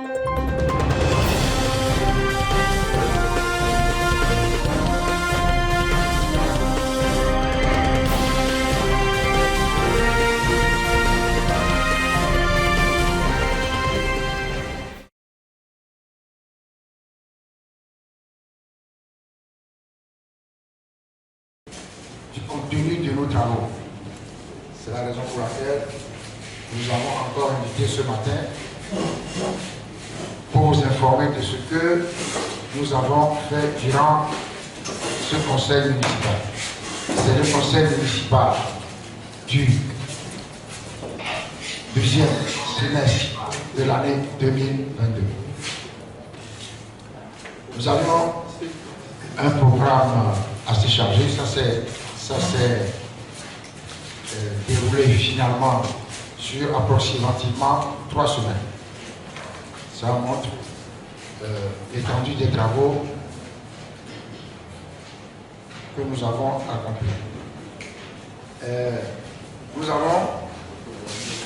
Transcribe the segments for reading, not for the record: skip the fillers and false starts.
Du contenu de nos travaux. C'est la raison pour laquelle nous avons encore invité ce matin pour vous informer de ce que nous avons fait durant ce conseil municipal. C'est le conseil municipal du deuxième semestre de l'année 2022. Nous avions un programme assez chargé, ça s'est déroulé finalement sur approximativement 3 semaines. Ça montre l'étendue des travaux que nous avons accomplis. Nous avons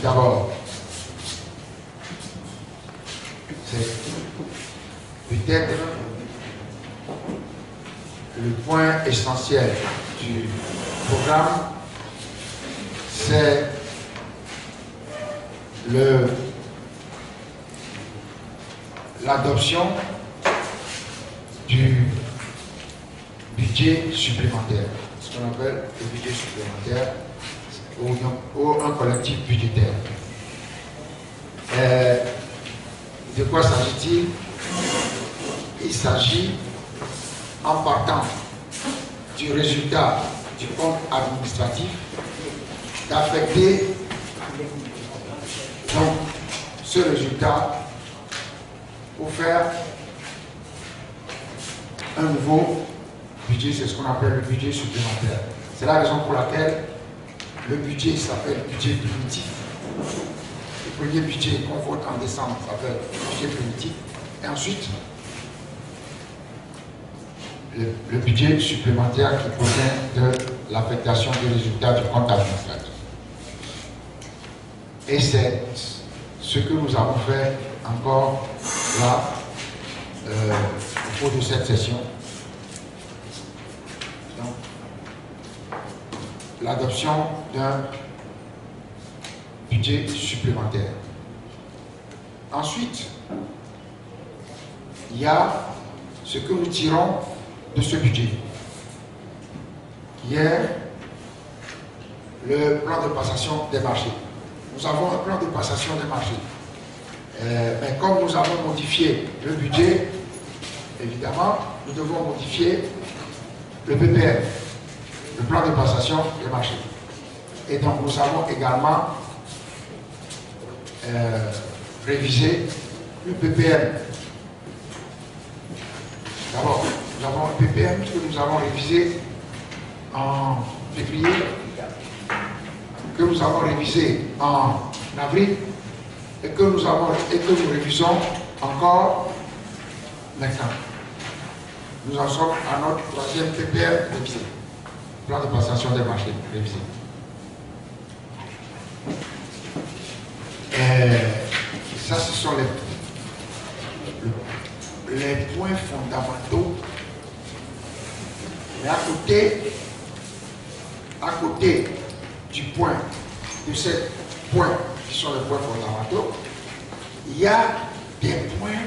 d'abord, c'est peut-être le point essentiel du programme, c'est l'adoption du budget supplémentaire, ce qu'on appelle le budget supplémentaire ou un collectif budgétaire. De quoi s'agit-il? Il s'agit, en partant du résultat du compte administratif, d'affecter donc ce résultat pour faire un nouveau budget, c'est ce qu'on appelle le budget supplémentaire. C'est la raison pour laquelle le budget s'appelle budget primitif. Le premier budget qu'on vote en décembre s'appelle budget primitif. Et ensuite, le budget supplémentaire qui provient de l'affectation des résultats du compte administratif. Et c'est ce que nous avons fait encore là, au cours de cette session. L'adoption d'un budget supplémentaire. Ensuite, il y a ce que nous tirons de ce budget, qui est le plan de passation des marchés. Nous avons un plan de passation des marchés. Mais comme nous avons modifié le budget, évidemment, nous devons modifier le PPM, le plan de passation des marchés. Et donc nous avons également révisé le PPM. D'abord, nous avons un PPM que nous avons révisé en février, que nous avons révisé en avril et que nous révisons encore maintenant. Nous en sommes à notre 3e PPM révisé, plan de passation des marchés révisé. Ça, ce sont les points fondamentaux. Mais à côté du point, de ces points qui sont les points fondamentaux, il y a des points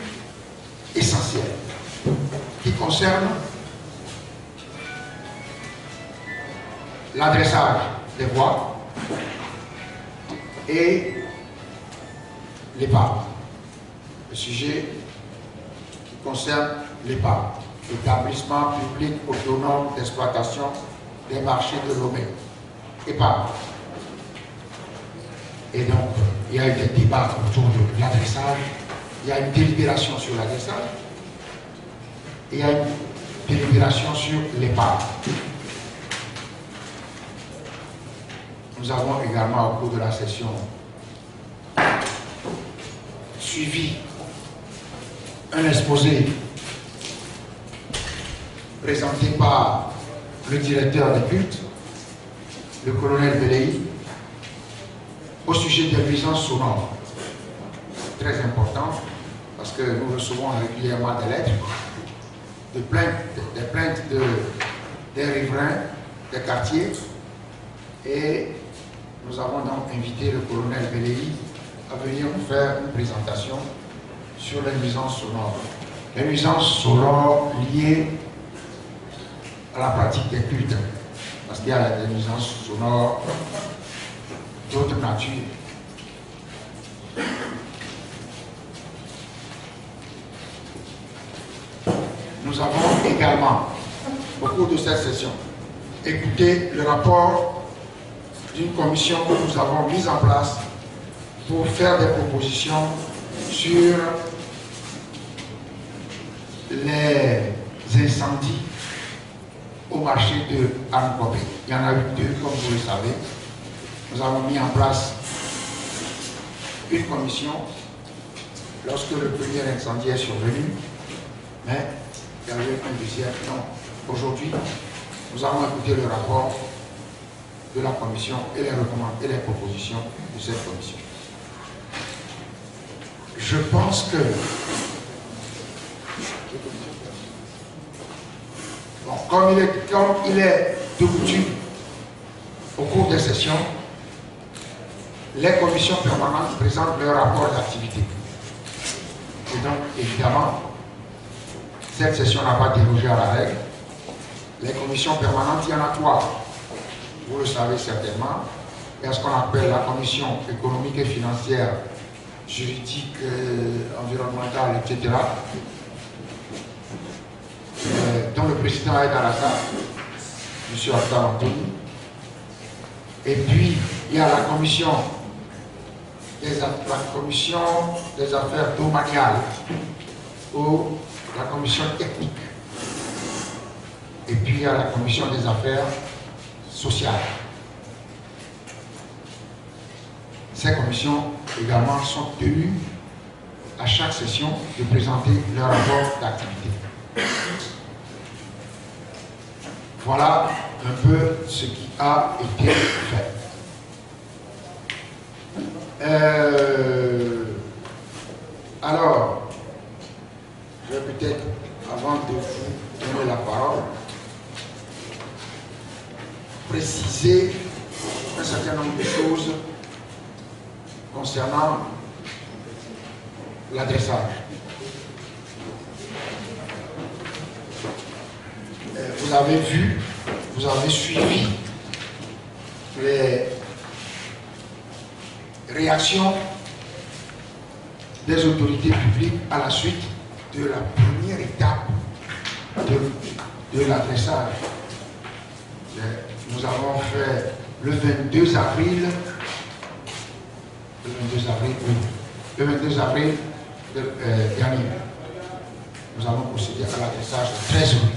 essentiels qui concernent l'adressage des voies et l'épargne. Le sujet qui concerne l'épargne, l'établissement public autonome d'exploitation des marchés de Lomé. Épargne. Et donc, il y a eu des débats autour de l'adressage, il y a une délibération sur l'adressage, et il y a une délibération sur l'épargne. Nous avons également, au cours de la session, suivi un exposé présenté par le directeur des cultes, le colonel Belei, au sujet des nuisances sonores, très important, parce que nous recevons régulièrement des lettres, des plaintes des riverains des quartiers, et nous avons donc invité le colonel Beléi à venir nous faire une présentation sur les nuisances sonores. Les nuisances sonores liées à la pratique des cultes, parce qu'il y a des nuisances sonores d'autres natures. Nous avons également, au cours de cette session, écouté le rapport d'une commission que nous avons mise en place pour faire des propositions sur les incendies au marché de Anne-Copé. Il y en a eu 2, comme vous le savez. Nous avons mis en place une commission lorsque le premier incendie est survenu, mais il y avait un deuxième. Donc, aujourd'hui, nous avons écouté le rapport de la commission et les recommandations et les propositions de cette commission. Je pense que bon, comme il est de coutume au cours des sessions, les commissions permanentes présentent leur rapport d'activité. Et donc, évidemment, cette session n'a pas dérogé à la règle. Les commissions permanentes, il y en a 3. Vous le savez certainement. Il y a ce qu'on appelle la commission économique et financière, juridique, environnementale, etc. Dont le président est à la salle, M. Abdal Anthony. Et puis, il y a la commission des affaires domaniales ou la commission technique. Et puis, il y a la commission des affaires sociales. Ces commissions également sont tenues à chaque session de présenter leur rapport d'activité. Voilà un peu ce qui a été fait. Alors, je vais peut-être, avant de vous donner la parole, préciser un certain nombre de choses concernant l'adressage. Vous avez vu, vous avez suivi les réactions des autorités publiques à la suite de la première étape de l'adressage. Nous avons fait le 22 avril dernier. Nous avons procédé à l'adressage le 13 avril.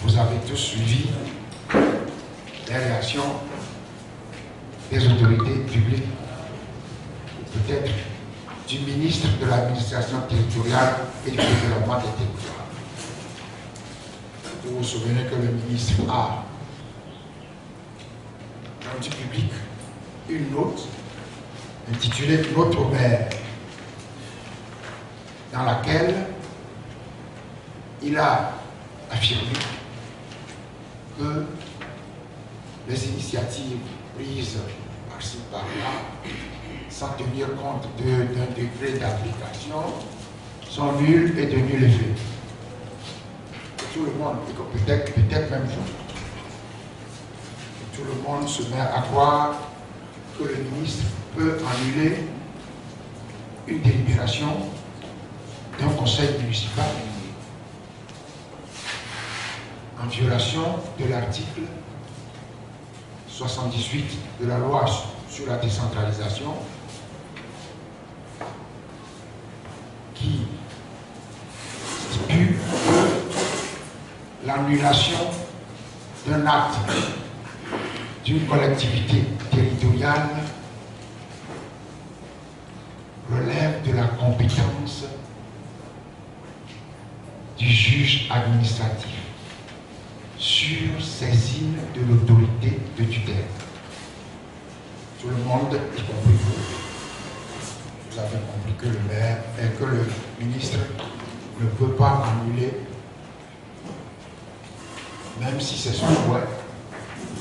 Vous avez tous suivi les réactions des autorités publiques, peut-être du ministre de l'administration territoriale et du développement des territoires. Vous vous souvenez que le ministre a rendu public une note intitulée « Note au maire » dans laquelle il a affirmé que les initiatives prises par-ci par-là, sans tenir compte d'un degré d'application, sont nulles et de nul effet. Et tout le monde, peut-être même vous, tout le monde se met à croire que le ministre peut annuler une délibération d'un conseil municipal en violation de l'article 78 de la loi sur la décentralisation qui stipule que l'annulation d'un acte d'une collectivité territoriale relève de la compétence du juge administratif sur saisine de l'autorité de tutelle. Tout le monde, y compris vous, vous avez compris que le maire et que le ministre ne peut pas annuler, même si c'est son souhait,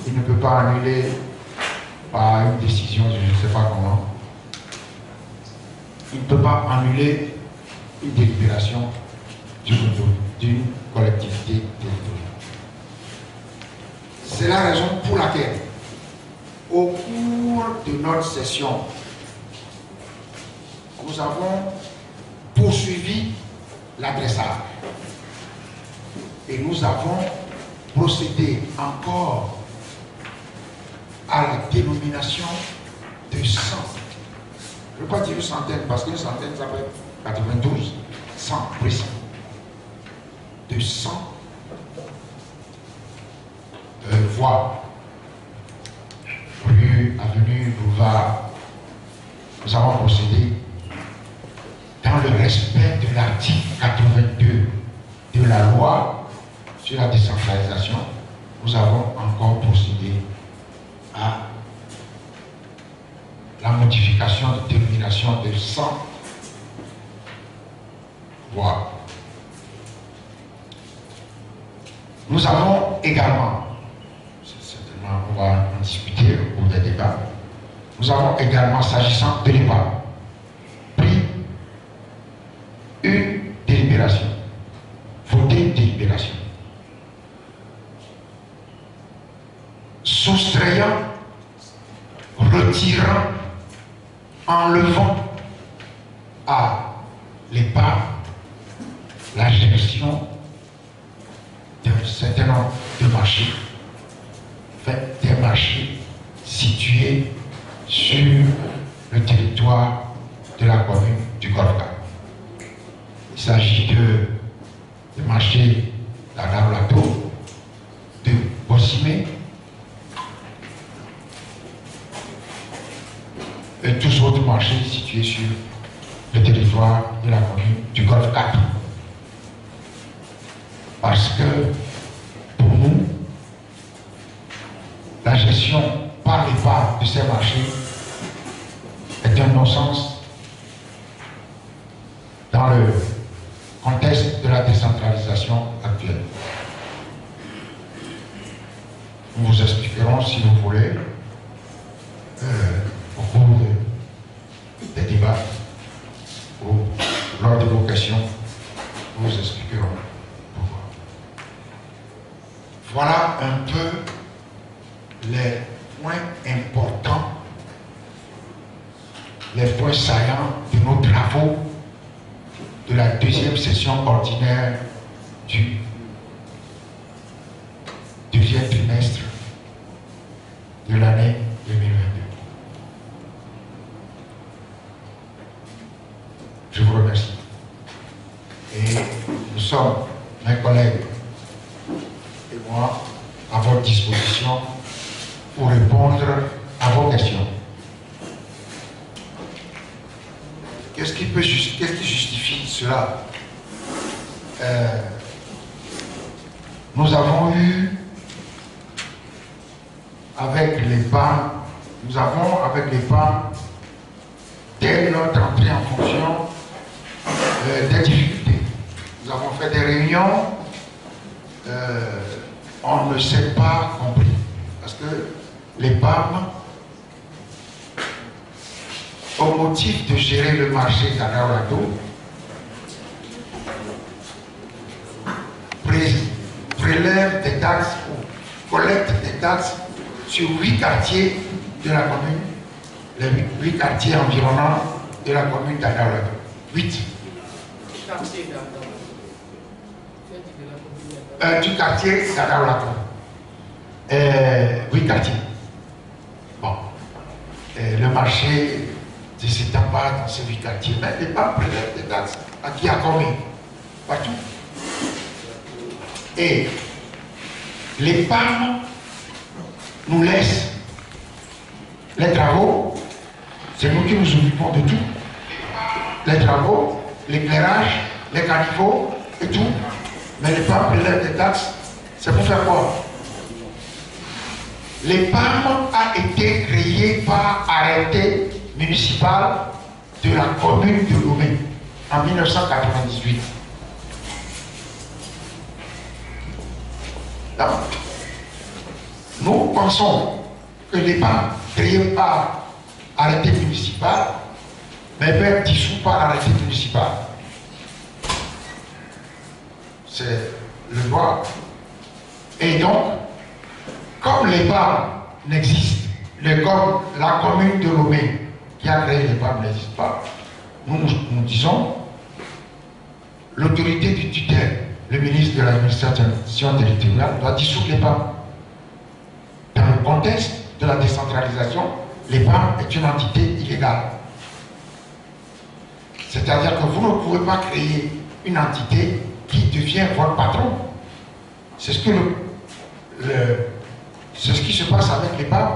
il ne peut pas annuler par une décision, je ne sais pas comment. Il ne peut pas annuler une délibération d'une collectivité territoriale. C'est la raison pour laquelle, au cours de notre session, nous avons poursuivi l'adressage et nous avons procédé encore à la dénomination de 100. Je ne veux pas dire une centaine, parce qu'une centaine, ça fait 92, 100 précis. De 100 voies, rue, avenue, boulevard. Nous avons procédé dans le respect de l'article 82 de la loi sur la décentralisation. Nous avons encore procédé à la modification de dénomination de 100 voies. Nous avons également, certainement on va en discuter au cours des débats, nous avons également, s'agissant de l'EPA, pris une délibération, voté une délibération, soustrayant, retirant, enlevant à l'EPA la gestion d'un certain nombre de marchés, des marchés situés sur le territoire de la commune du Golfe. Il s'agit de marchés d'Adaolato, de Bossimé et tous autres marchés situés sur le territoire de la commune du Golfe 4. Parce que pour nous, la gestion par l'État de ces marchés est un non-sens dans le contexte de la décentralisation actuelle. Nous vous expliquerons, si vous voulez, au cours des débats ou lors de vos questions, nous vous expliquerons pourquoi. Voilà un peu les points importants, les points saillants de nos travaux de la deuxième session ordinaire du deuxième trimestre de l'année 2022. Je vous remercie. Et nous sommes, mes collègues et moi, à votre disposition pour répondre à vos questions. Qu'est-ce qui justifie cela? Nous avons eu avec l'EPA, dès notre entrée en fonction, des difficultés. Nous avons fait des réunions, on ne s'est pas compris. Parce que les PAM, au motif de gérer le marché d'Adaolato, prélève des taxes ou collecte des taxes sur 8 quartiers de la commune, les 8 quartiers environnants de la commune d'Adaolato. 8. Du quartier d'Adaolato. 8 quartiers. Bon. Le marché ne s'étend pas dans ces 8 quartiers, mais les PAM prélèvent des taxes à qui a commis partout. Et les PAM nous laissent les travaux, c'est nous qui nous occupons de tout. Les travaux, l'éclairage, les caniveaux et tout. Mais les PAM prélèvent des taxes, c'est pour faire quoi? Les PAM a été créé par arrêté municipal de la commune de Lomé en 1998. Donc, nous pensons que l'EPAM créé par arrêté municipal, mais peut être dissous par arrêté municipal. C'est le droit. Et donc, comme l'EPAM n'existe, comme la commune de Lomé qui a créé l'EPAM n'existe pas, nous disons l'autorité du tutelle, le ministre de l'administration territoriale, doit dissoudre l'EPAM. Dans le contexte de la décentralisation, l'EPAM est une entité illégale. C'est-à-dire que vous ne pouvez pas créer une entité qui devient votre patron. C'est ce qui se passe avec l'EPAM,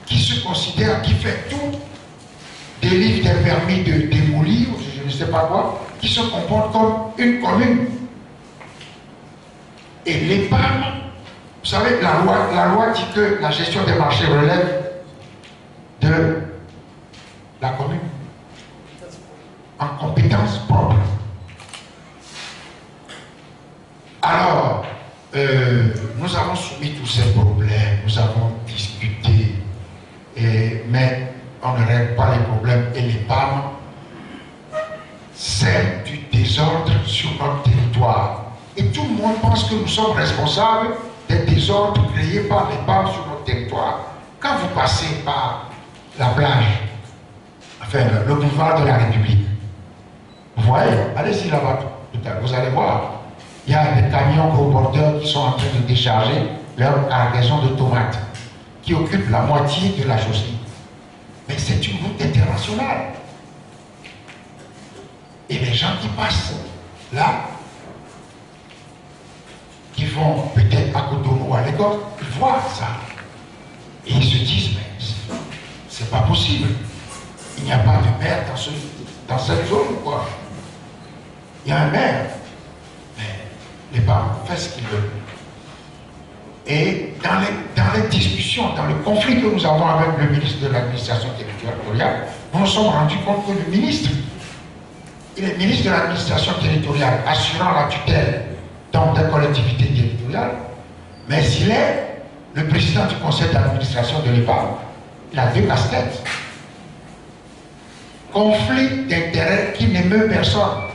qui se considère, qui fait tout, délivre des permis de démolir, je ne sais pas quoi, qui se comporte comme une commune. Et l'EPAM, vous savez, la loi dit que la gestion des marchés relève de la commune en compétence propre. Alors, nous avons soumis tous ces problèmes, nous avons discuté, mais on ne règle pas les problèmes. Et l'EPAM, c'est du désordre sur notre territoire. Et tout le monde pense que nous sommes responsables des désordres créés par l'EPAM sur notre territoire. Quand vous passez par la plage, enfin le boulevard de la République, vous voyez, allez-y là-bas, vous allez voir, il y a des camions gros porteurs qui sont en train de décharger leur cargaison de tomates, qui occupent la moitié de la chaussée. Mais c'est une route internationale. Et les gens qui passent là, qui vont peut-être à Cotonou ou à Lagos, ils voient ça. Et ils se disent, mais c'est pas possible. Il n'y a pas de maire dans cette zone ou quoi. Il y a un maire. Mais les parents font ce qu'ils veulent. Et dans les discussions, dans le conflit que nous avons avec le ministre de l'administration territoriale, nous nous sommes rendus compte que le ministre, il est ministre de l'administration territoriale, assurant la tutelle dans des collectivités territoriales, mais il est le président du conseil d'administration de l'EPAM. Il a deux casquettes. Conflit d'intérêts qui n'émeut personne.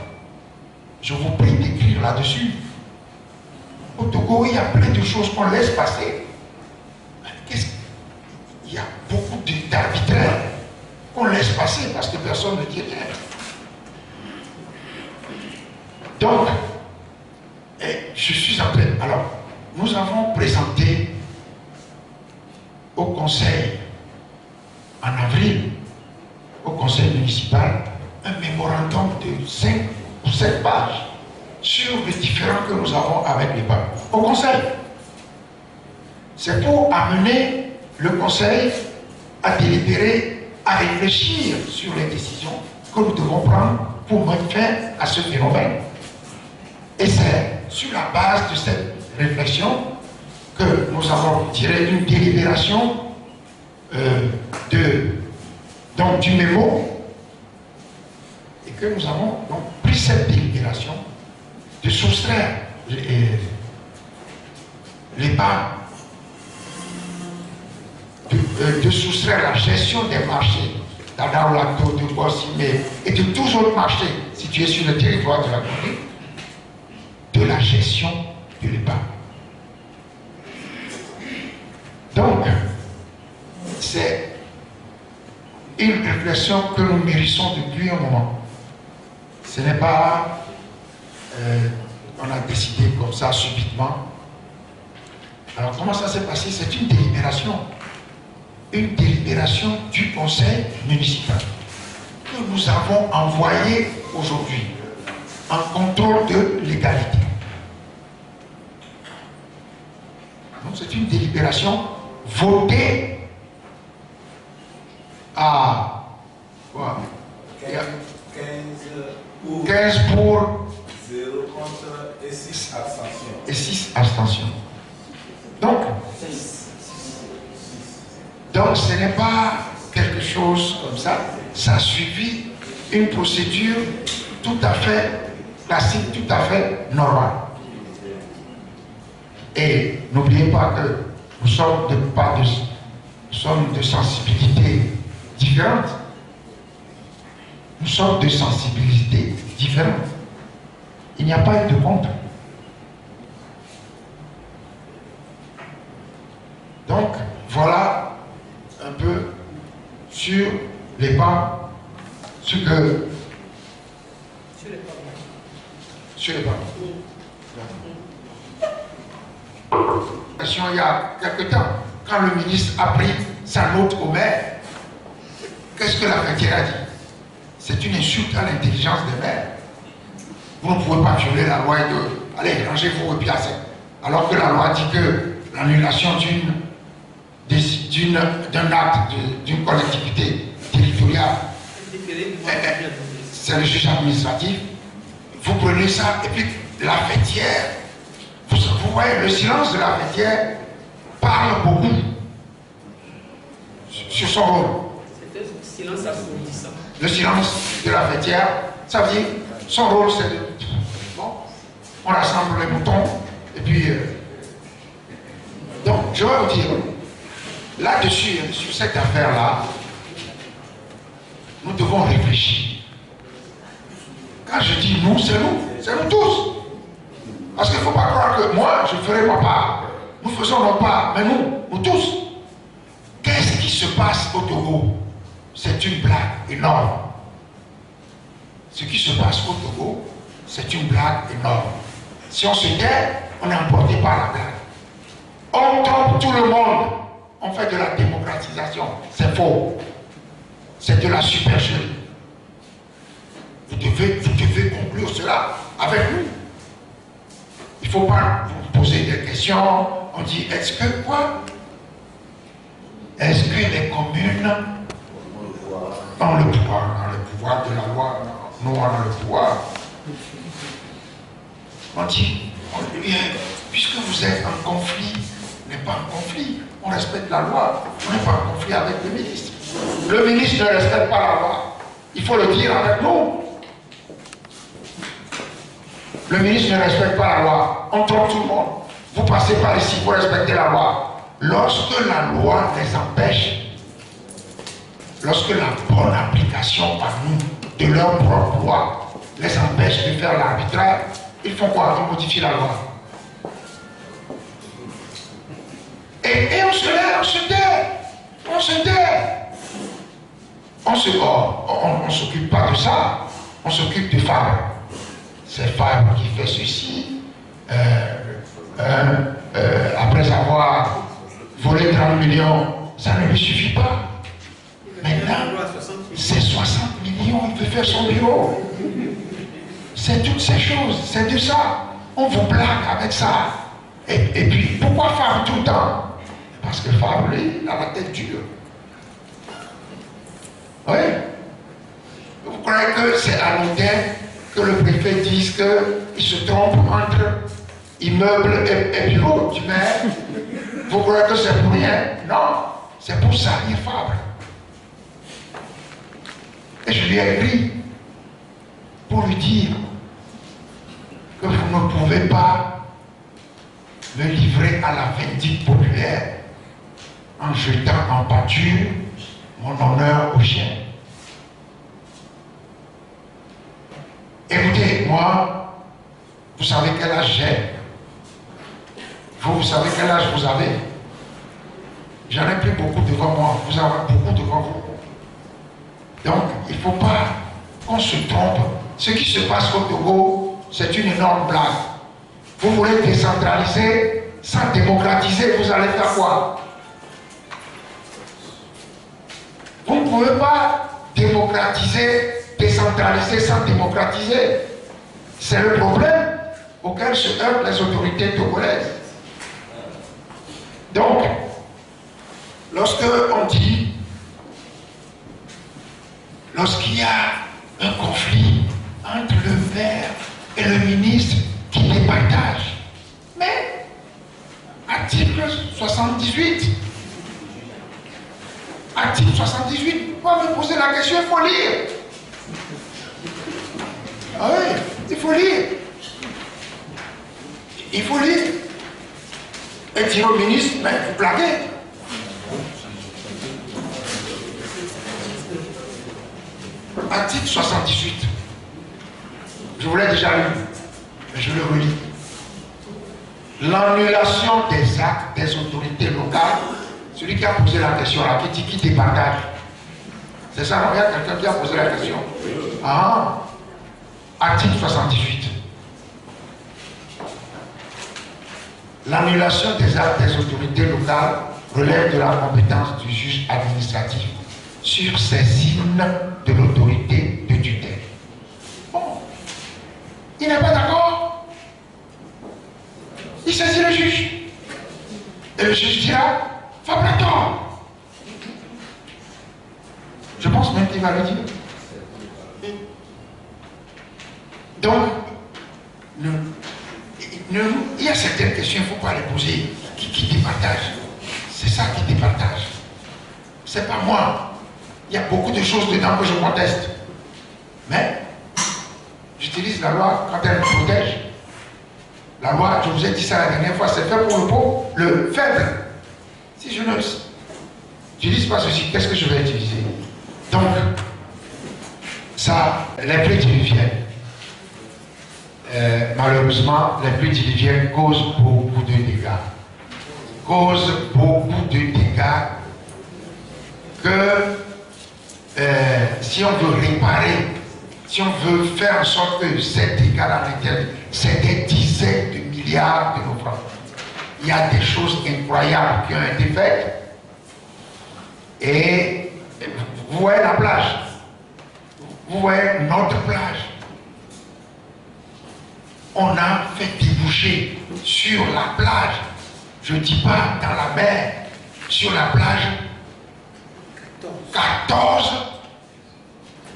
Je vous prie d'écrire là-dessus. Au Togo, il y a plein de choses qu'on laisse passer. Il y a beaucoup d'arbitraires qu'on laisse passer parce que personne ne dit rien. Donc, je suis en train. Alors, nous avons présenté au conseil, en avril, au conseil municipal, un mémorandum de 5 ou 7 pages sur les différends que nous avons avec les PAM. Au conseil. C'est pour amener le conseil à délibérer, à réfléchir sur les décisions que nous devons prendre pour mettre fin à ce phénomène. Et c'est sur la base de cette réflexion que nous avons tiré une délibération du mémo et que nous avons donc pris cette délibération de soustraire les parts, de soustraire la gestion des marchés d'Adaolato, de Boissimé et de tous autres marchés situés sur le territoire de la commune de la gestion de l'EPAM. Donc, c'est une réflexion que nous mûrissons depuis un moment. Ce n'est pas on a décidé comme ça subitement. Alors comment ça s'est passé? C'est une délibération. Une délibération du conseil municipal que nous avons envoyée aujourd'hui en contrôle de légalité. Donc c'est une délibération votée à quoi? 15 pour 0 contre et 6 abstentions. Et 6 abstentions. Donc ce n'est pas quelque chose comme ça. Ça a suivi une procédure tout à fait classique, tout à fait normale. Et n'oubliez pas que nous sommes de sensibilités différentes. Nous sommes de sensibilités différentes. Il n'y a pas eu de contre. Donc, voilà un peu sur les bancs, sur les bancs. Il y a quelque temps, quand le ministre a pris sa note au maire, qu'est-ce que la frontière a dit? C'est une insulte à l'intelligence des maires. Vous ne pouvez pas violer la loi et de allez, rangez-vous et puis assez. Alors que la loi dit que l'annulation d'un acte d'une collectivité territoriale, c'est le juge administratif. Vous prenez ça et puis la fêtière, vous voyez, le silence de la fêtière parle beaucoup sur son rôle. C'est un silence assourdissant. Le silence de la fêtière, ça veut dire, son rôle c'est de... Bon, on rassemble les moutons et puis... Donc, je vais vous dire, là-dessus, sur cette affaire-là, nous devons réfléchir. Quand je dis nous, c'est nous tous. Parce qu'il ne faut pas croire que moi, je ferai ma part. Nous faisons nos part, mais nous tous. Qu'est-ce qui se passe au Togo? C'est une blague énorme. Ce qui se passe au Togo, c'est une blague énorme. Si on se tait, on est emporté par la blague. On trompe tout le monde. On fait de la démocratisation. C'est faux. C'est de la supercherie. Vous devez conclure cela avec nous. Il ne faut pas vous poser des questions. On dit, est-ce que quoi? Est-ce que les communes ont le pouvoir de la loi? Nous avons le pouvoir. On dit, puisque vous êtes en conflit, on n'est pas en conflit. On respecte la loi. On n'est pas en conflit avec le ministre. Le ministre ne respecte pas la loi. Il faut le dire avec nous. Le ministre ne respecte pas la loi. On trompe tout le monde. Vous passez par ici pour respecter la loi. Lorsque la loi les empêche, lorsque la bonne application par nous de leur propre loi les empêche de faire l'arbitraire, ils font quoi? Ils modifient la loi. Et on se lève, on se tait. On se tait. On ne s'occupe pas de ça. On s'occupe de Fabre. C'est Fabre qui fait ceci. Après avoir volé 30 millions, ça ne lui suffit pas. Maintenant, c'est 60 millions, il peut faire son bureau. C'est toutes ces choses, c'est de ça. On vous blague avec ça. Et puis, pourquoi Fabre tout le temps? Parce que Fabre, lui, il a la tête dure. Oui. Vous croyez que c'est anodin que le préfet dise qu'il se trompe entre immeuble et bureau du maire? Vous croyez que c'est pour rien? Non, c'est pour salir Fabre. Et je lui ai écrit pour lui dire que vous ne pouvez pas me livrer à la vindicte populaire en jetant en pâture mon honneur au chien. Écoutez, moi, vous savez quel âge j'ai? Vous savez quel âge vous avez? J'en ai plus beaucoup devant moi, vous avez beaucoup devant vous. Donc, il ne faut pas qu'on se trompe. Ce qui se passe au Togo, c'est une énorme blague. Vous voulez décentraliser sans démocratiser, vous allez faire quoi? Vous ne pouvez pas démocratiser, décentraliser sans démocratiser. C'est le problème auquel se heurtent les autorités togolaises. Donc, lorsque on dit, lorsqu'il y a un conflit entre le maire et le ministre qui départage, mais article 78, article 78, vous pouvez me poser la question, il faut lire. faut lire. Il faut lire. Et dire au ministre, mais vous blaguez. Article 78. Je vous l'ai déjà lu, mais je le relis. L'annulation des actes des autorités locales. Celui qui a posé la question là, qui dit qui départage. C'est ça, non? Il y a quelqu'un qui a posé la question. Ah, article 78. L'annulation des actes des autorités locales relève de la compétence du juge administratif sur saisine de l'autorité de tutelle. Bon, il n'est pas d'accord. Il saisit le juge. Et le juge dira, Fabrator. Je pense même qu'il va le dire. Donc, il y a certaines questions, il ne faut pas les poser. Qui départage? C'est ça qui départage. C'est pas moi. Il y a beaucoup de choses dedans que je conteste. Mais, j'utilise la loi quand elle me protège. La loi, je vous ai dit ça la dernière fois, c'est fait pour le faible. Si je ne n'utilise pas ceci, qu'est-ce que je vais utiliser? Donc, ça, les pluies diluviennes. Malheureusement, les pluies diluviennes causent beaucoup de dégâts. Causent beaucoup de dégâts que si on veut réparer, si on veut faire en sorte que ces dégâts-là, c'est des dizaines de milliards de nos francs. Il y a des choses incroyables qui ont été faites. Et vous voyez la plage. Vous voyez notre plage. On a fait déboucher sur la plage, je ne dis pas dans la mer, sur la plage, 14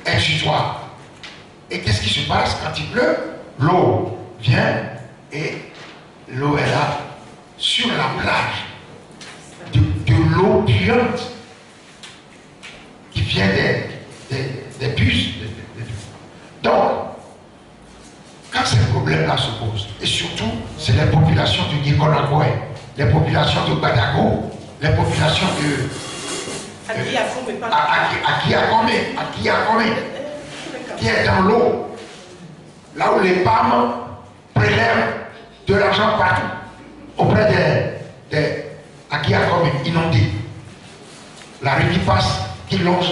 exutoires. Et qu'est-ce qui se passe quand il pleut? L'eau vient et l'eau est là, sur la plage, de l'eau puante qui vient des bus. Donc, quand ces problèmes-là se posent, et surtout, c'est les populations de Nicolas, les populations de Badago, les populations de Akiakome, qui est dans l'eau, là où les PAM prélèvent de l'argent partout, auprès des Akiakome inondés. La rivière passe qui longe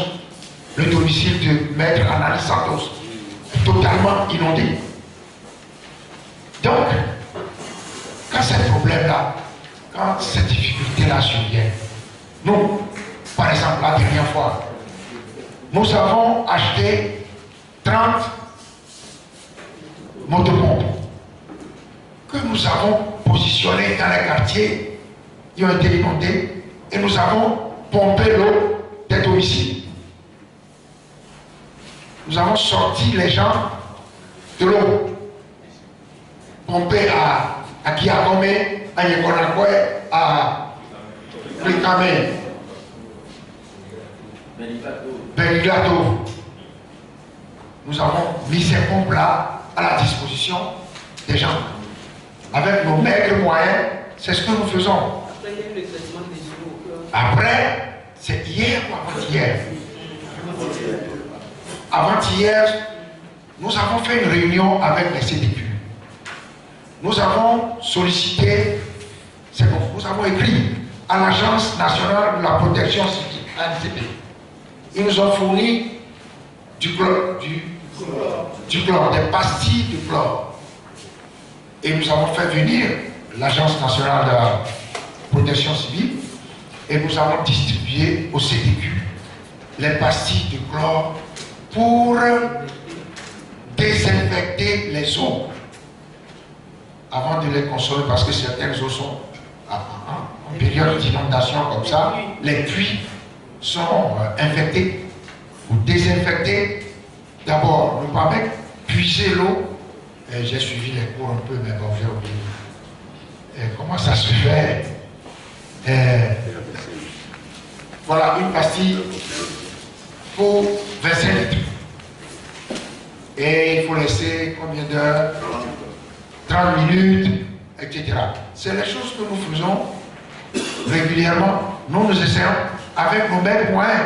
le domicile de Maître Anali Santos, totalement inondé. Donc, quand ces problèmes-là, quand ces difficultés-là surviennent, nous, par exemple, la dernière fois, nous avons acheté 30 motopompes que nous avons positionnées dans les quartiers qui ont été inondés et nous avons pompé l'eau des domiciles. Nous avons sorti les gens de l'eau. Pompé à Kiakome, à Yekonakwe, à Klikame, Benigato. Nous avons mis ces pompes-là à la disposition des gens. Avec nos maigres moyens, c'est ce que nous faisons. Après, il y a eu le traitement des eaux. Après, c'est hier ou avant-hier? Avant-hier, nous avons fait une réunion avec les CDQ. Nous avons sollicité, c'est bon, nous avons écrit à l'Agence nationale de la protection civile, ANCP. Ils nous ont fourni du chlore, des pastilles de chlore. Et nous avons fait venir l'Agence nationale de la protection civile et nous avons distribué au CDQ les pastilles de chlore pour désinfecter les eaux avant de les consommer, parce que certaines eaux sont en période d'inondation comme ça, les puits sont infectés. Vous désinfectez d'abord, ne pas mettre, puiser l'eau. J'ai suivi les cours un peu, mais bon, j'ai oublié. Comment ça se fait? Voilà, une pastille pour 25 litres. Et il faut laisser combien d'heures? 30 minutes, etc. C'est les choses que nous faisons régulièrement. Nous essayons avec nos mêmes moyens.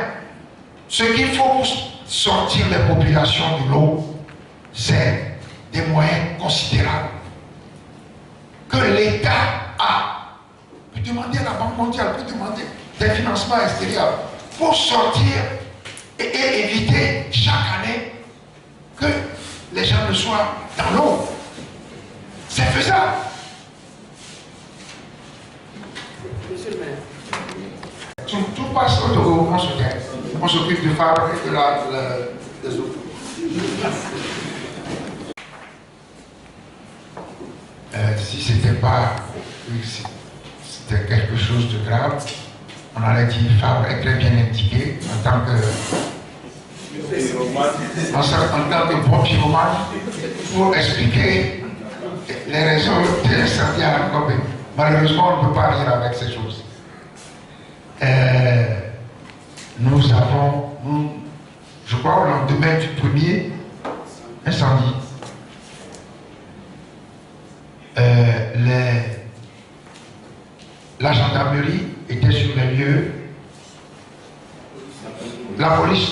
Ce qu'il faut pour sortir les populations de l'eau, c'est des moyens considérables que l'État a. Peut demander à la Banque mondiale, peut demander des financements extérieurs pour sortir et éviter chaque année que les gens ne soient dans l'eau. C'est faisable. Monsieur le maire. Tout passe au Togo, on s'occupe de Fabre et de des autres. Si c'était pas, c'était quelque chose de grave, on allait dire Fabre est très bien indiqué en tant que bon pyromane pour expliquer les raisons de l'incendie à Akobé. Malheureusement, on ne peut pas rire avec ces choses. Nous avons, je crois, au lendemain du premier incendie, la gendarmerie était sur les lieux, la police.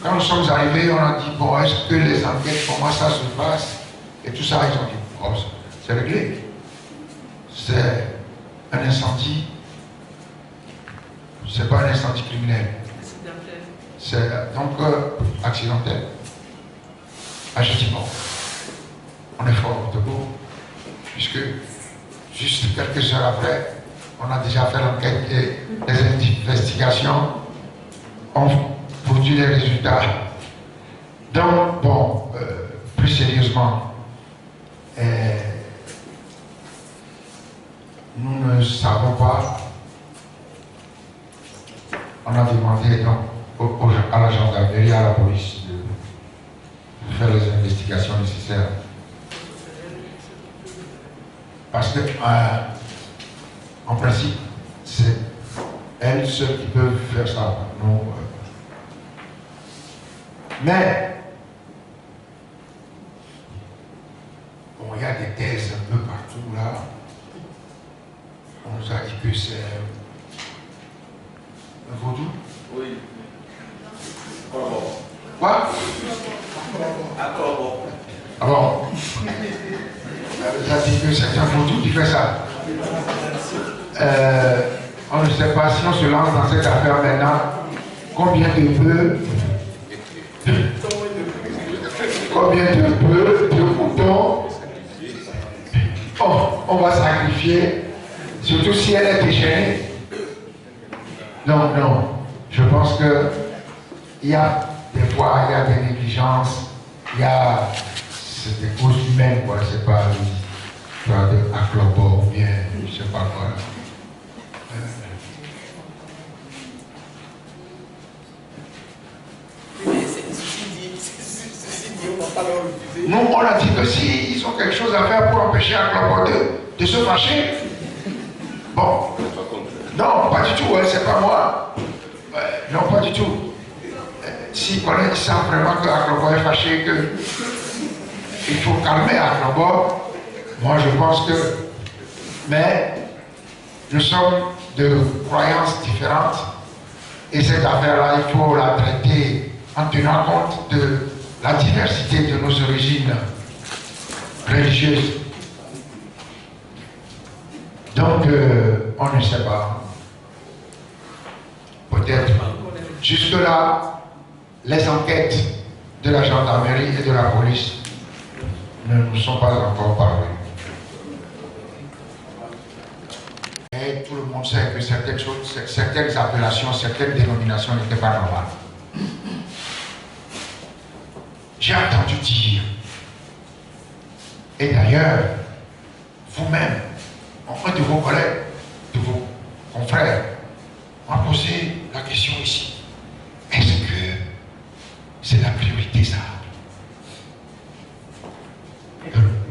Quand nous sommes arrivés, on a dit, bon, est-ce que les enquêtes, comment ça se passe? Et tout ça, ils ont dit, oh, c'est réglé. C'est un incendie. C'est pas un incendie criminel. C'est donc accidentel. Ah, je dis bon, on est fort au Togo, puisque juste quelques heures après, on a déjà fait l'enquête et les investigations ont produit les résultats. Donc, bon, plus sérieusement, nous ne savons pas. On a demandé donc à la gendarmerie, à la police de faire les investigations nécessaires. Parce que, en principe, c'est elles seules qui peuvent faire ça. Nous, mais, bon, il y a des thèses un peu partout là. On nous a dit que c'est un vaudou. Oui. Quoi? Accord. Alors, on a dit que c'est un vaudou qui fait ça. On ne sait pas si on se lance dans cette affaire maintenant. Combien de bœufs, de moutons, on va sacrifier, surtout si elle est déchaînée. Non, non. Je pense que il y a des fois, il y a des négligences, il y a des causes humaines, quoi. C'est pas l'histoire de Aklobo ou bien, je sais pas quoi. Nous, on a dit que si ils ont quelque chose à faire pour empêcher Aklobo de se fâcher, bon, non, pas du tout, hein, c'est pas moi. Non, pas du tout. S'ils connaissent, ils savent vraiment que Aklobo est fâché, qu'il faut calmer Aklobo, moi je pense que. Mais nous sommes de croyances différentes et cette affaire-là, il faut la traiter en tenant compte de la diversité de nos origines religieuses. Donc, on ne sait pas. Peut-être. Jusque-là, les enquêtes de la gendarmerie et de la police ne nous sont pas encore parvenues. Et tout le monde sait que certaines choses, certaines appellations, certaines dénominations n'étaient pas normales. J'ai entendu dire, et d'ailleurs, vous-même, un de vos collègues, de vos confrères, m'a posé la question ici. Est-ce que c'est la priorité, ça?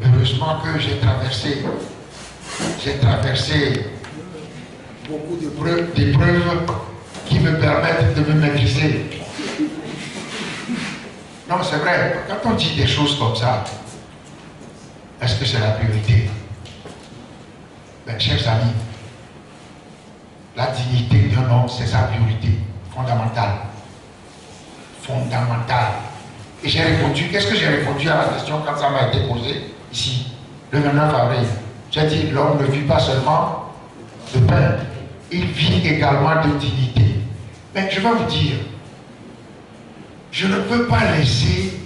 Heureusement que j'ai traversé beaucoup d'épreuves qui me permettent de me maîtriser. Non, c'est vrai, quand on dit des choses comme ça, est-ce que c'est la priorité? Ben, chers amis, la dignité d'un homme, c'est sa priorité fondamentale. Fondamentale. Et j'ai répondu, qu'est-ce que j'ai répondu à la question quand ça m'a été posé ici, le 29 avril? J'ai dit, l'homme ne vit pas seulement de pain, il vit également de dignité. Mais je vais vous dire, je ne peux pas laisser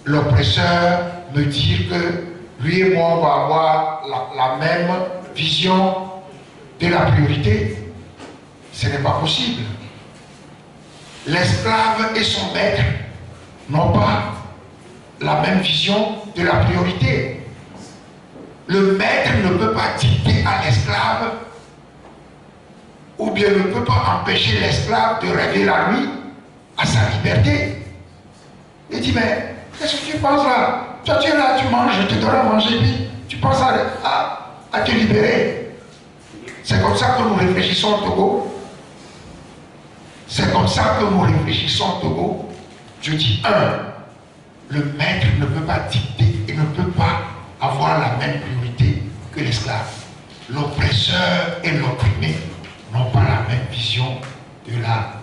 l'oppresseur me dire que lui et moi, on va avoir la même vision de la priorité. Ce n'est pas possible. L'esclave et son maître n'ont pas la même vision de la priorité. Le maître ne peut pas dicter à l'esclave ou bien ne peut pas empêcher l'esclave de rêver la nuit à sa liberté. Il dit, mais qu'est-ce que tu penses là? Toi tu es là, tu manges, je te donne à manger, puis tu penses à te libérer. C'est comme ça que nous réfléchissons au Togo. C'est comme ça que nous réfléchissons au Togo. Je dis, le maître ne peut pas dicter et ne peut pas avoir la même priorité que l'esclave. L'oppresseur et l'opprimé n'ont pas la même vision de la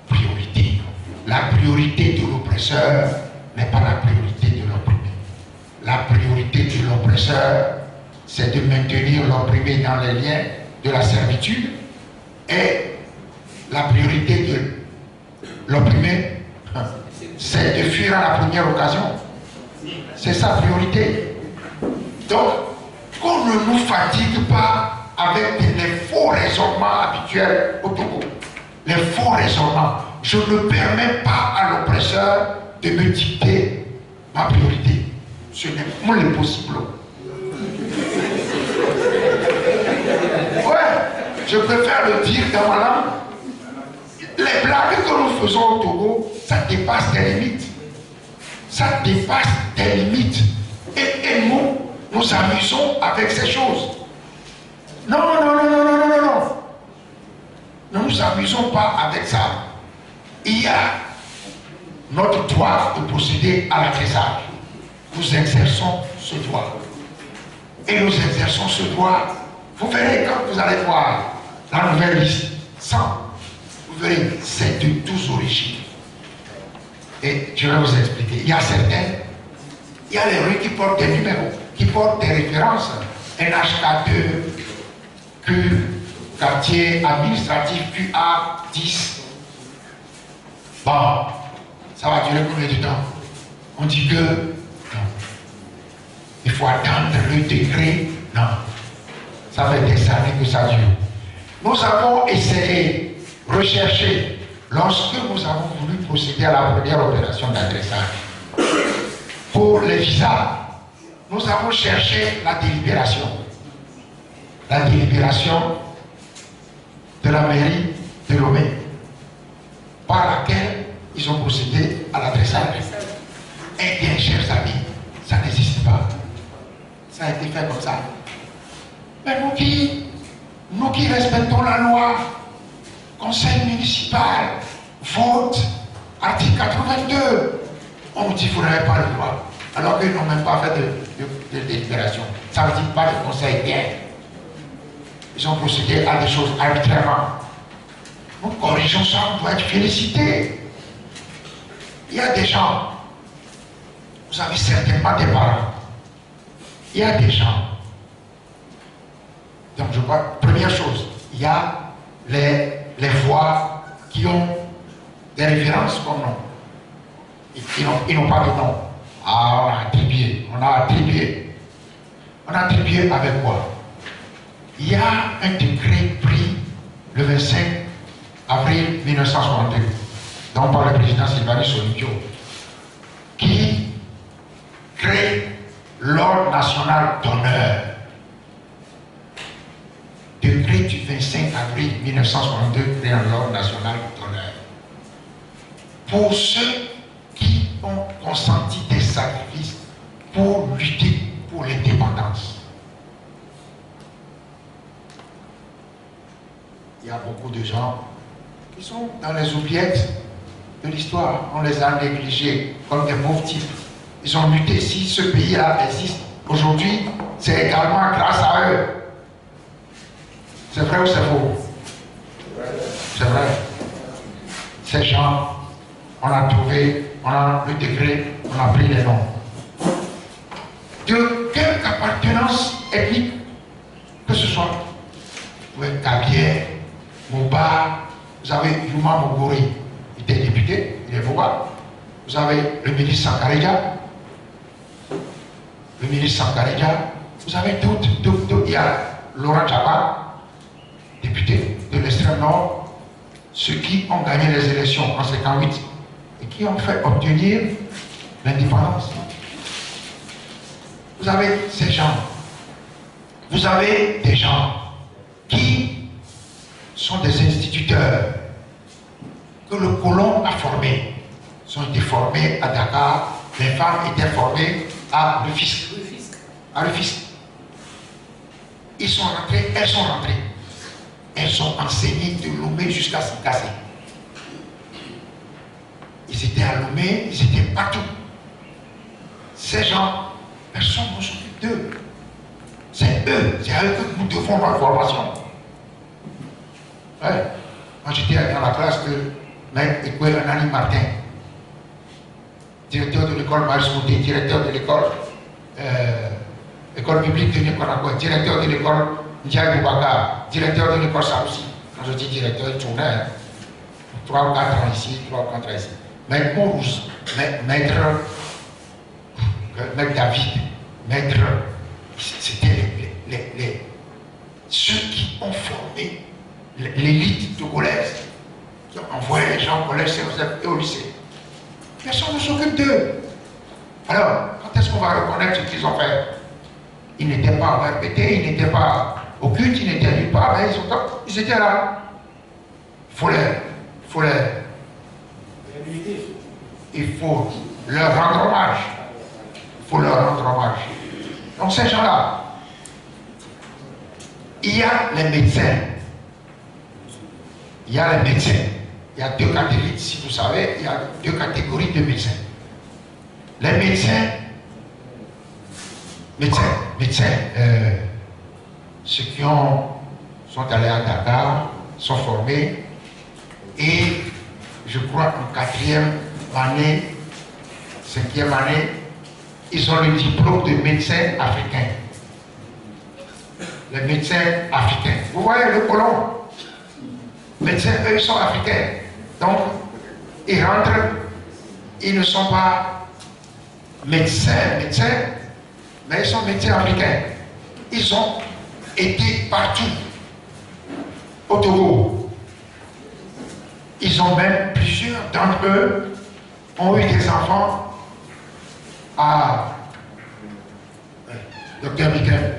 priorité. La priorité de l'oppresseur n'est pas la priorité de l'opprimé. La priorité de l'oppresseur, c'est de maintenir l'opprimé dans les liens de la servitude, et la priorité de l'opprimé, c'est de fuir à la première occasion. C'est sa priorité. Donc, qu'on ne nous fatigue pas avec les faux raisonnements habituels au Togo. Les faux raisonnements. Je ne permets pas à l'oppresseur de me dicter ma priorité. Ce n'est pas possible. Ouais, je préfère le dire dans ma langue. Les blagues que nous faisons au Togo, ça dépasse des limites. Ça dépasse des limites. Et nous amusons avec ces choses. Non, non, non, non, non, non, non, non. Ne nous amusons pas avec ça. Il y a notre droit de procéder à l'adressage. Nous exerçons ce droit. Et nous exerçons ce droit. Vous verrez quand vous allez voir la nouvelle liste 100. Vous verrez, c'est de tous origines. Et je vais vous expliquer. Il y a certaines, il y a les rues qui portent des numéros, qui portent des références. NHK2, Q, quartier administratif QA 10. Bon, ça va durer combien de temps? On dit que non. Il faut attendre le décret. Non. Ça fait des années que ça dure. Nous avons essayé, recherché, lorsque nous avons voulu procéder à la première opération d'adressage pour les visas, nous avons cherché la délibération. La délibération de la mairie de Lomé, par laquelle ils ont procédé à l'adressage. Eh bien, chers amis, ça n'existe pas. Ça a été fait comme ça. Mais nous qui respectons la loi, conseil municipal, vote, article 82, on nous dit qu'il ne faudrait pas le droit. Alors qu'ils n'ont même pas fait de délibération. Ça ne dit pas le conseil bien. Ils ont procédé à des choses arbitrairement. Nous corrigeons ça, on doit être félicité. Il y a des gens, vous avez certainement des parents, il y a des gens. Donc je crois, première chose, il y a les voix qui ont des références comme nom. Ils n'ont pas de nom. Ah, on a attribué. On a attribué avec quoi? Il y a un décret pris le 25 avril 1962, donc par le président Sylvanus Olympio, qui crée l'ordre national d'honneur. Décret du 25 avril 1962 créant l'ordre national d'honneur. Pour ceux qui ont consenti des sacrifices pour lutter pour l'indépendance. Il y a beaucoup de gens qui sont dans les oubliettes. de l'histoire. On les a négligés comme des pauvres types. Ils ont lutté. Si ce pays-là existe aujourd'hui, c'est également grâce à eux. C'est vrai ou c'est faux? C'est vrai. Ces gens, on a trouvé, on a le degré, on a pris les noms. De quelque appartenance ethnique que ce soit. Vous êtes Kabier, Moba, vous avez Yuma Mogori, il était député, il est Boba. Vous avez le ministre Sankareja, vous avez d'autres, il y a Laurent Tchaba, député de l'extrême nord, ceux qui ont gagné les élections en 1958 et qui ont fait obtenir l'indépendance. Vous avez ces gens, vous avez des gens qui sont des instituteurs que le colon a formés. Ils ont été formés à Dakar, les femmes étaient formées à Rufisque. Ils sont rentrés, elles sont rentrées. Elles ont enseigné de Lomé jusqu'à Sikassé. Ils étaient à Lomé, ils étaient partout. Ces gens, personne ne s'occupe d'eux. C'est eux, c'est à eux que nous devons notre formation. Ouais. Moi j'étais dans la classe de Maître Ekwe Anani Martin, directeur de l'école Maris Mouté, directeur de l'école école publique de Nikonakwa, directeur de l'école Ndiaye Boubacar, directeur de l'école Saoussi. Quand je dis directeur, il tournait 3 ou 4 ans ici, 3 ou 4 ans ici. Maître Montrouge, maître David, maître, c'était ceux qui ont formé l'élite togolaise, qui ont envoyé les gens au collège et au lycée. Personne ne s'occupe d'eux. Alors, quand est-ce qu'on va reconnaître ce qu'ils ont fait? Ils n'étaient pas en RPT, ils n'étaient pas au culte, ils n'étaient nulle part, mais ils étaient là. Il faut leur rendre hommage. Donc ces gens-là, il y a les médecins. Il y a 2 catégories, si vous savez, il y a 2 catégories de médecins. Les médecins, ceux qui sont allés à Dakar, sont formés, et je crois en 4e année, 5e année, ils ont le diplôme de médecin africain. Les médecins africains. Vous voyez le colon? Médecins, eux, ils sont africains. Donc, ils rentrent, ils ne sont pas médecins, mais ils sont médecins africains. Ils ont été partout au Togo. Ils ont même, plusieurs d'entre eux, ont eu des enfants à Dr Mikel.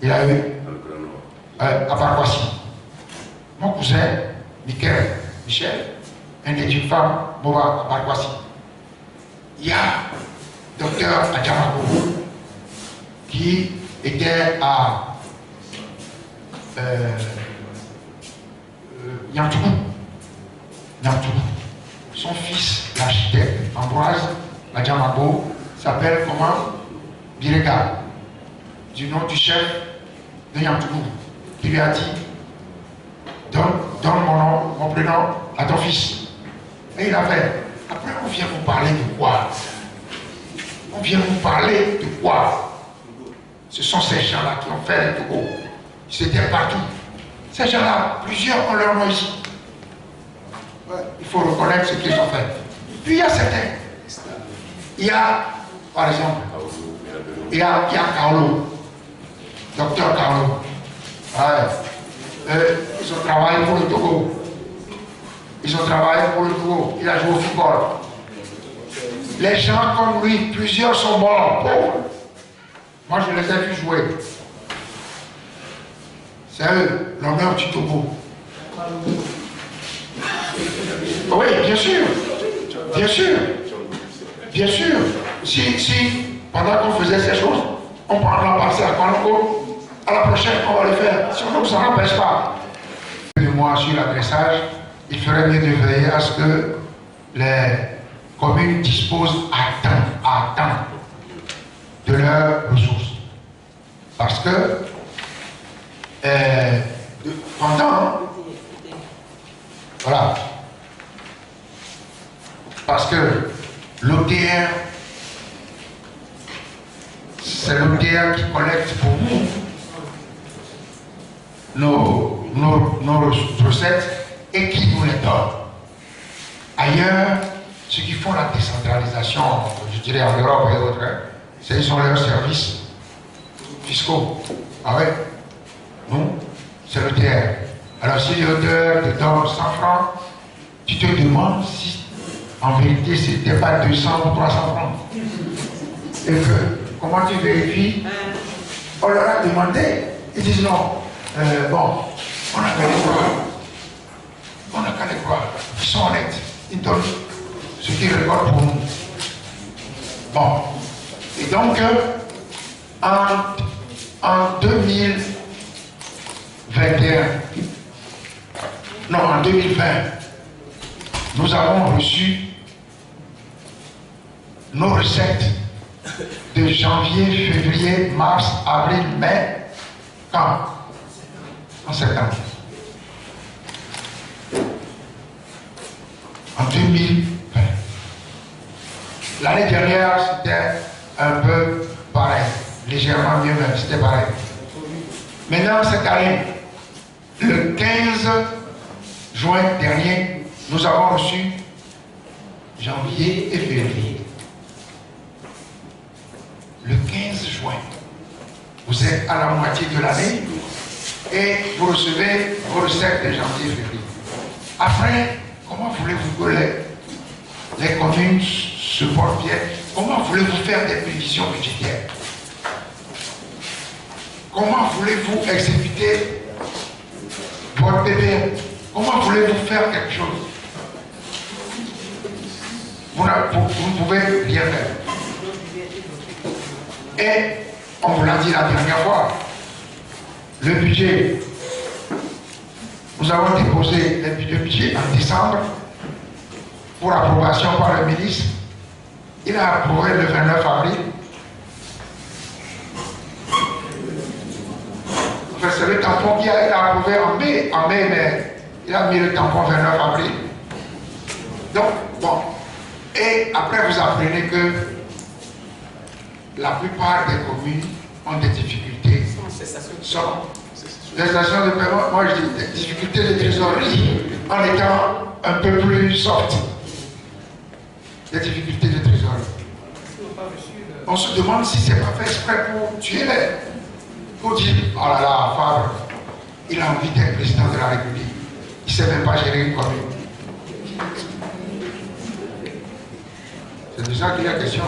Il a eu à Barkwasi. Mon cousin, Michel, un des d'une femme, Moba à Barkwasi. Il y a Dr Adjamako qui était à Niamtougou. Son fils, l'architecte Ambroise Adjamako, s'appelle comment? Birega, du nom du chef de Niamtougou, qui lui a dit: donne mon nom, mon prénom à ton fils. Et il a fait. Après, on vient vous parler de quoi? Ce sont ces gens-là qui ont fait le Togo. Ils étaient partout. Ces gens-là, plusieurs ont leur nom ici. Ouais, il faut reconnaître ce qu'ils ont fait. Puis il y a certains. Il y a, par exemple, il y a Kaolo, docteur Kaolo. Ouais. Ils ont travaillé pour le Togo. Il a joué au football. Les gens comme lui, plusieurs sont morts, pauvres. Moi, je les ai vus jouer. C'est eux, l'honneur du Togo. Oui, bien sûr. Si pendant qu'on faisait ces choses, on prendra passer à Kwanoko, à la prochaine, on va le faire. Sinon, ça n'empêche pas. De moi sur l'adressage, il ferait mieux de veiller à ce que les communes disposent à temps de leurs ressources. Parce que pendant, voilà, parce que l'OTR, c'est l'OTR qui collecte pour nous nos recettes et qui nous les donne. Ailleurs, ceux qui font la décentralisation, je dirais en Europe et autres, ce sont leurs services fiscaux. Ah ouais? Non, c'est l'OTR. Alors si l'OTR te donne 100 francs, tu te demandes si en vérité c'était pas 200 ou 300 francs. Et que, comment tu vérifies? On leur a demandé, ils disent non. Bon, on a qu'à les croire. On a qu'à les croire. Ils sont honnêtes. Ils donnent ce qu'ils récoltent pour nous. Bon. Et donc, en 2021, non, en 2020, nous avons reçu nos recettes de janvier, février, mars, avril, mai, quand? En septembre. En 2020. L'année dernière, c'était un peu pareil. Légèrement mieux même, c'était pareil. Maintenant, cette année, le 15 juin dernier, nous avons reçu janvier et février. Le 15 juin, vous êtes à la moitié de l'année et vous recevez vos recettes de janvier et février. Après, comment voulez-vous que les communes se portent bien? Comment voulez-vous faire des prévisions budgétaires? Comment voulez-vous exécuter votre PPM? Comment voulez-vous faire quelque chose? Vous ne pouvez rien faire. Et on vous l'a dit la dernière fois, le budget, nous avons déposé le budget en décembre pour approbation par le ministre. Il a approuvé le 29 avril. Enfin, c'est le tampon qu'il a approuvé en mai, mais il a mis le tampon 29 avril. Donc, bon. Et après, vous apprenez que la plupart des communes ont des difficultés. Les stations de paiement, moi je dis des difficultés de trésorerie en étant un peu plus soft. Des difficultés de trésorerie. On se demande si c'est pas fait exprès pour tuer les. Pour dire, oh là là, Fabre, il a envie d'être président de la République. Il ne sait même pas gérer une commune. C'est de ça qu'il y a question.